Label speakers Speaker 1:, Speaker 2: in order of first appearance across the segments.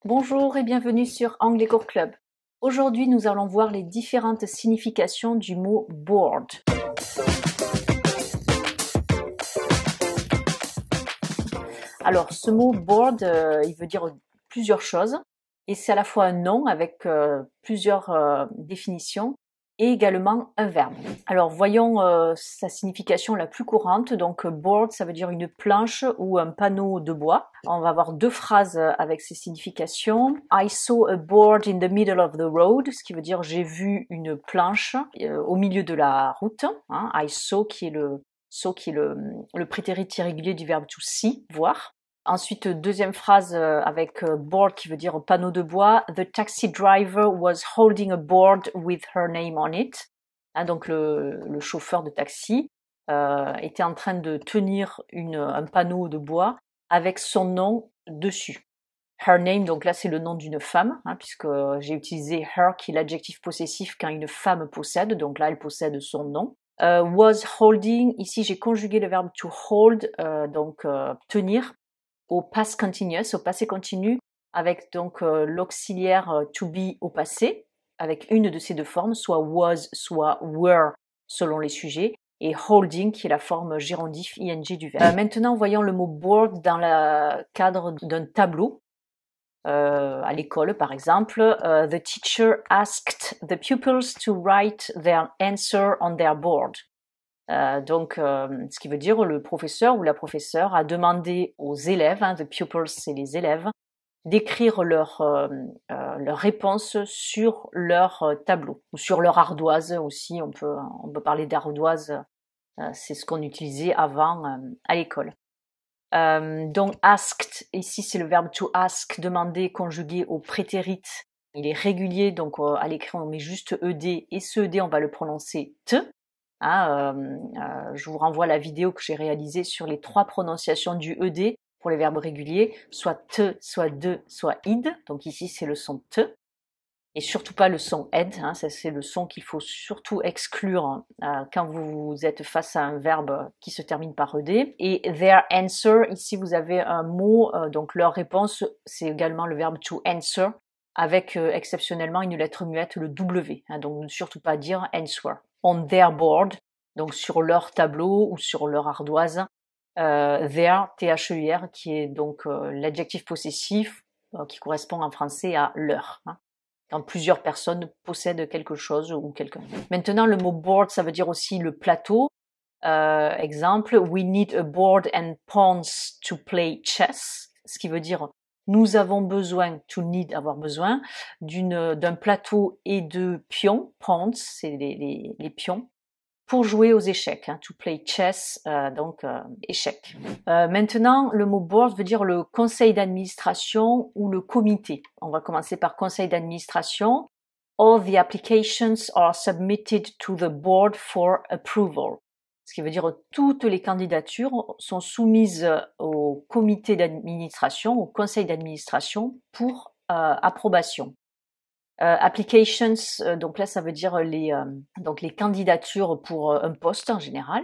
Speaker 1: Bonjour et bienvenue sur Anglais Cours Club. Aujourd'hui, nous allons voir les différentes significations du mot bored. Alors, ce mot bored, il veut dire plusieurs choses et c'est à la fois un nom avec plusieurs définitions et également un verbe. Alors, voyons sa signification la plus courante. Donc, board, ça veut dire une planche ou un panneau de bois. On va avoir deux phrases avec ces significations. I saw a board in the middle of the road, ce qui veut dire j'ai vu une planche au milieu de la route. Hein. I saw qui est le prétérit irrégulier du verbe to see, voir. Ensuite, deuxième phrase avec board qui veut dire panneau de bois. The taxi driver was holding a board with her name on it. Hein, donc le chauffeur de taxi était en train de tenir un panneau de bois avec son nom dessus. Her name, donc là c'est le nom d'une femme, hein, puisque j'ai utilisé her qui est l'adjectif possessif quand une femme possède, donc là elle possède son nom. Was holding, ici j'ai conjugué le verbe to hold, donc tenir, au past continuous, au passé continu, avec donc l'auxiliaire to be au passé, avec une de ces deux formes, soit was, soit were, selon les sujets, et holding, qui est la forme gérondif ing du verbe. Maintenant, voyons le mot board dans le cadre d'un tableau. À l'école, par exemple, the teacher asked the pupils to write their answer on their board. Donc, ce qui veut dire le professeur ou la professeure a demandé aux élèves, hein, the pupils c'est les élèves, d'écrire leur réponse sur leur tableau ou sur leur ardoise aussi. On peut parler d'ardoise, c'est ce qu'on utilisait avant à l'école. Donc asked, ici c'est le verbe to ask, demander conjugué au prétérit. Il est régulier, donc à l'écrit on met juste ed et ce ed on va le prononcer t. Je vous renvoie à la vidéo que j'ai réalisée sur les 3 prononciations du ed pour les verbes réguliers, soit te, soit de, soit id. Donc ici c'est le son te. Et surtout pas le son ed, hein, ça c'est le son qu'il faut surtout exclure quand vous êtes face à un verbe qui se termine par ed. Et their answer, ici vous avez un mot, donc leur réponse, c'est également le verbe to answer, avec exceptionnellement une lettre muette, le W, hein, donc ne surtout pas dire answer. On their board, donc sur leur tableau ou sur leur ardoise, their, T-H-E-I-R, qui est donc l'adjectif possessif qui correspond en français à leur. Hein, quand plusieurs personnes possèdent quelque chose ou quelqu'un. Maintenant, le mot board, ça veut dire aussi le plateau. Exemple, we need a board and pawns to play chess, ce qui veut dire nous avons besoin, to need, avoir besoin, d'un plateau et de pions, pawns, c'est les pions, pour jouer aux échecs, hein, to play chess, donc échecs. Maintenant, le mot board veut dire le conseil d'administration ou le comité. On va commencer par conseil d'administration. All the applications are submitted to the board for approval. Ce qui veut dire toutes les candidatures sont soumises au comité d'administration, au conseil d'administration pour approbation. Applications, donc là ça veut dire les candidatures pour un poste en général.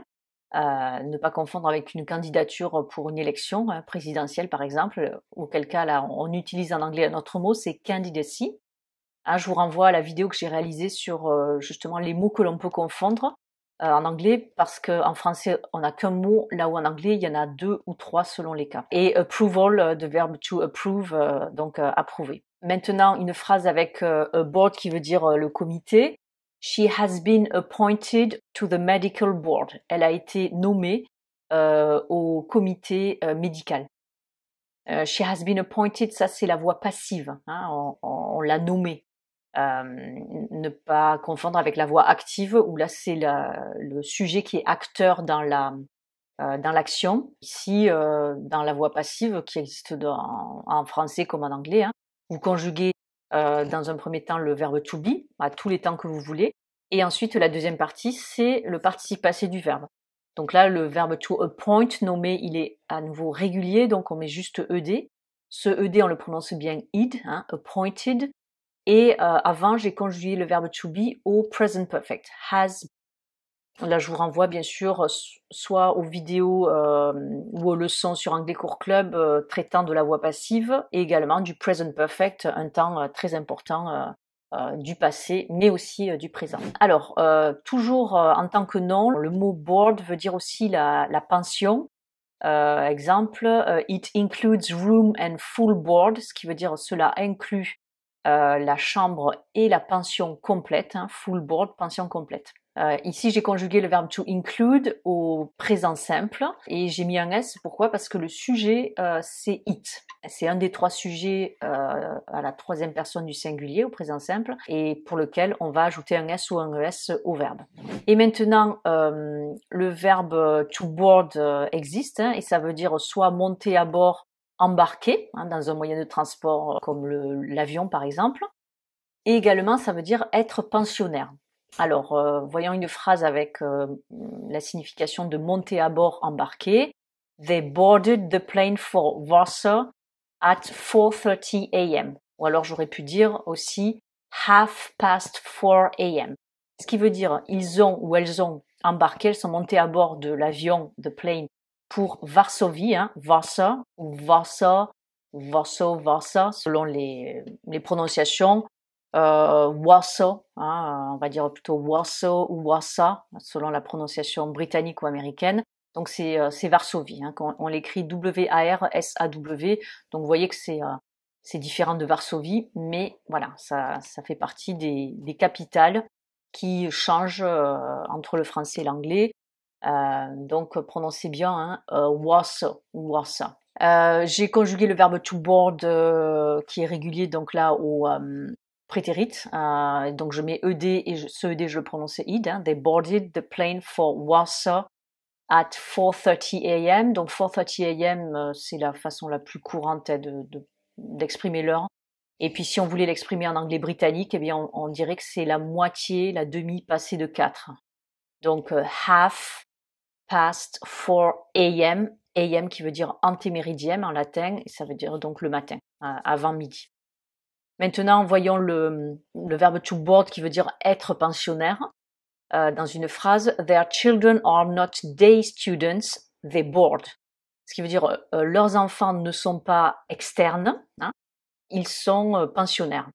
Speaker 1: Ne pas confondre avec une candidature pour une élection présidentielle par exemple, auquel cas là on utilise en anglais un autre mot, c'est candidacy. Je vous renvoie à la vidéo que j'ai réalisée sur justement les mots que l'on peut confondre en anglais, parce qu'en français on n'a qu'un mot, là où en anglais il y en a 2 ou 3 selon les cas. Et approval, de verbe to approve, donc approuver. Maintenant, une phrase avec a board qui veut dire le comité. She has been appointed to the medical board. Elle a été nommée au comité médical. She has been appointed, ça c'est la voix passive, hein, on l'a nommée. Ne pas confondre avec la voix active, où là c'est le sujet qui est acteur dans l'action. Ici, dans la voix passive, qui existe en français comme en anglais, hein, vous conjuguez dans un premier temps le verbe to be, à tous les temps que vous voulez, et ensuite la deuxième partie, c'est le participe passé du verbe. Donc là, le verbe to appoint, nommer, il est à nouveau régulier, donc on met juste ed. Ce ed, on le prononce bien id, hein, appointed. Et avant, j'ai conjugué le verbe to be au present perfect, has Là, je vous renvoie bien sûr soit aux vidéos ou aux leçons sur Anglais Cours Club traitant de la voix passive et également du present perfect, un temps très important du passé, mais aussi du présent. Alors, toujours en tant que nom, le mot board veut dire aussi la pension. Exemple, it includes room and full board, ce qui veut dire cela inclut la chambre et la pension complète, hein, full board, pension complète. Ici, j'ai conjugué le verbe to include au présent simple et j'ai mis un S. Pourquoi? Parce que le sujet, c'est it. C'est un des trois sujets à la troisième personne du singulier, au présent simple, et pour lequel on va ajouter un S ou un ES au verbe. Et maintenant, le verbe to board existe, hein, et ça veut dire soit monter à bord, embarquer, hein, dans un moyen de transport comme l'avion par exemple. Et également, ça veut dire être pensionnaire. Alors, voyons une phrase avec la signification de monter à bord, embarquer. They boarded the plane for Warsaw at 4:30 a.m. Ou alors j'aurais pu dire aussi half past 4 a.m. Ce qui veut dire ils ont ou elles ont embarqué, elles sont montées à bord de l'avion, the plane, pour Varsovie, hein, Warsaw ou Warsaw, Warsaw, Warsaw, selon les prononciations. Warsaw, hein, on va dire plutôt Warsaw ou Warsaw, selon la prononciation britannique ou américaine. Donc c'est Varsovie, hein, on l'écrit W-A-R-S-A-W, donc vous voyez que c'est différent de Varsovie, mais voilà, ça fait partie des capitales qui changent entre le français et l'anglais. Donc prononcez bien hein, Warsaw ou Warsaw. J'ai conjugué le verbe to board qui est régulier donc là au prétérit, donc je mets ed et ce ed je le prononçais id, hein, they boarded the plane for Warsaw at 4:30 a.m. Donc 4:30 a.m. C'est la façon la plus courante d'exprimer l'heure. Et puis si on voulait l'exprimer en anglais britannique, eh bien on dirait que c'est la moitié, la demi passée de 4. Donc half past 4 a.m. a.m. qui veut dire antéméridiem en latin, et ça veut dire donc le matin, avant midi. Maintenant, voyons le verbe to board qui veut dire être pensionnaire. Dans une phrase, their children are not day students, they board. Ce qui veut dire leurs enfants ne sont pas externes, hein, ils sont pensionnaires.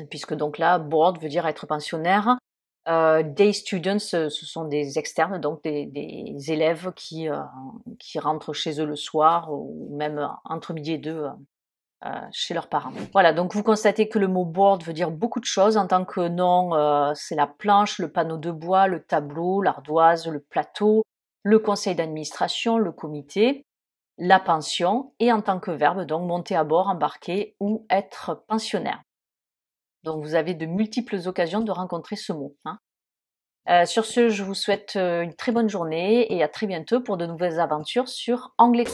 Speaker 1: Puisque donc là, board veut dire être pensionnaire. Day students, ce sont des externes, donc des élèves qui rentrent chez eux le soir ou même entre midi et deux chez leurs parents. Voilà, donc vous constatez que le mot board veut dire beaucoup de choses. En tant que nom, c'est la planche, le panneau de bois, le tableau, l'ardoise, le plateau, le conseil d'administration, le comité, la pension, et en tant que verbe, donc monter à bord, embarquer ou être pensionnaire. Donc vous avez de multiples occasions de rencontrer ce mot. Hein. Sur ce, je vous souhaite une très bonne journée et à très bientôt pour de nouvelles aventures sur Anglais.